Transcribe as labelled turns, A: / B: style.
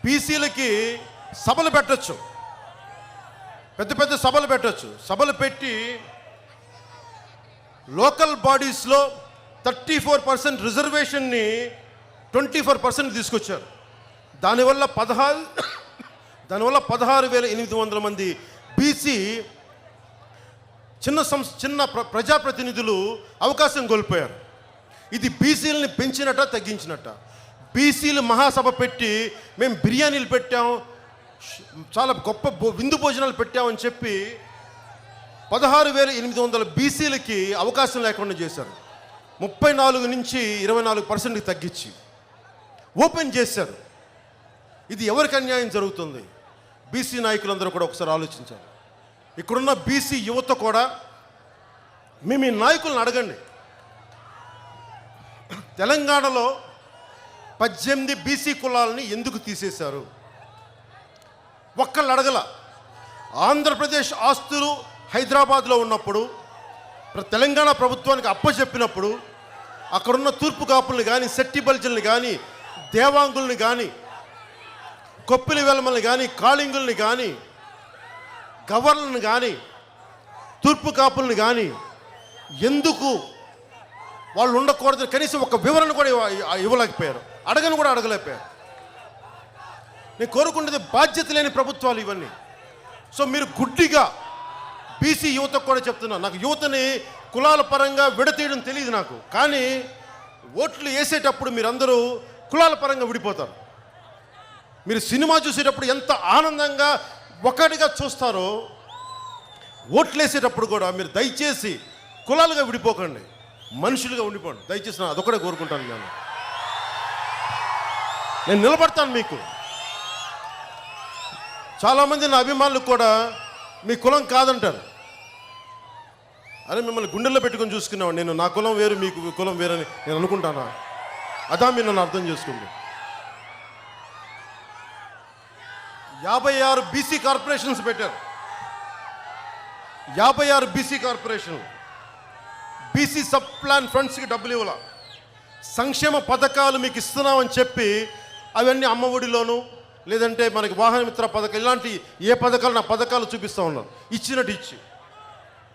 A: బీసీలకి సభలు పెట్టచ్చు, పెద్ద పెద్ద సభలు పెట్టచ్చు. సభలు పెట్టి లోకల్ బాడీస్లో 34% రిజర్వేషన్ని 24% తీసుకొచ్చారు. దానివల్ల 16,800 మంది బీసీ చిన్న ప్రజాప్రతినిధులు అవకాశం కోల్పోయారు. ఇది బీసీలని పెంచినట్ట తగ్గించినట్ట? బీసీలు మహాసభ పెట్టి మేము బిర్యానీలు పెట్టాం, చాలా గొప్ప విందు భోజనాలు పెట్టామని చెప్పి 16,800 బీసీలకి అవకాశం లేకుండా చేశారు. 34 నుంచి 24% తగ్గించి ఓపెన్ చేశారు. ఇది ఎవరికి అన్యాయం జరుగుతుంది? బీసీ నాయకులందరూ కూడా ఒకసారి ఆలోచించారు. ఇక్కడున్న బీసీ యువత కూడా మీ నాయకులను అడగండి. తెలంగాణలో 18 బీసీ కులాలని ఎందుకు తీసేశారు? ఒక్కళ్ళు అడగల. ఆంధ్రప్రదేశ్ ఆస్తులు హైదరాబాద్లో ఉన్నప్పుడు తెలంగాణ ప్రభుత్వానికి అప్పచెప్పినప్పుడు అక్కడున్న తూర్పు కాపుల్ని కానీ, శెట్టి బల్జల్ని కానీ, దేవాంగుల్ని కానీ, కొప్పిలి వెలమల్ని కానీ, కాళింగుల్ని కానీ, గవర్నర్ని కానీ, తూర్పు కాపుల్ని కానీ ఎందుకు వాళ్ళు ఉండకూడదు కనీసం ఒక వివరణ కూడా ఇవ్వలేకపోయారు. అడగను కూడా అడగలేకపోయారు. నేను కోరుకుంటుంది బాధ్యత లేని ప్రభుత్వాలు ఇవన్నీ. సో మీరు గుడ్డిగా బీసీ యువతకు కూడా చెప్తున్నా, నాకు యువతని కులాల పరంగా విడతీయడం తెలియదు నాకు, కానీ ఓట్లు వేసేటప్పుడు మీరందరూ కులాల పరంగా విడిపోతారు. మీరు సినిమా చూసేటప్పుడు ఎంత ఆనందంగా ఒకటిగా చూస్తారో, ఓట్లు వేసేటప్పుడు కూడా మీరు దయచేసి కులాలుగా విడిపోకండి, మనుషులుగా ఉండిపోండి దయచేసి. అదొకటే కోరుకుంటాను. నేను నిలబడతాను మీకు. చాలామంది నా అభిమానులు కూడా మీ కులం కాదంటారు. అరే మిమ్మల్ని గుండెల్లో పెట్టుకొని చూసుకున్నావు, నేను నా కులం వేరు మీకు కులం వేరని నేను అనుకుంటానా? అదా మీరు నన్ను అర్థం చేసుకుంది. 56 బీసీ కార్పొరేషన్స్ పెట్టారు. 56 BC corporation. BC sub plan ఫండ్స్కి డబ్బులు ఇవ్వాల. సంక్షేమ పథకాలు మీకు ఇస్తున్నామని చెప్పి అవన్నీ అమ్మఒడిలోను, లేదంటే మనకి వాహన మిత్ర పథకం, ఇలాంటి ఏ పథకాలు నా పథకాలు చూపిస్తూ ఉన్నారు. ఇచ్చినట్టు ఇచ్చి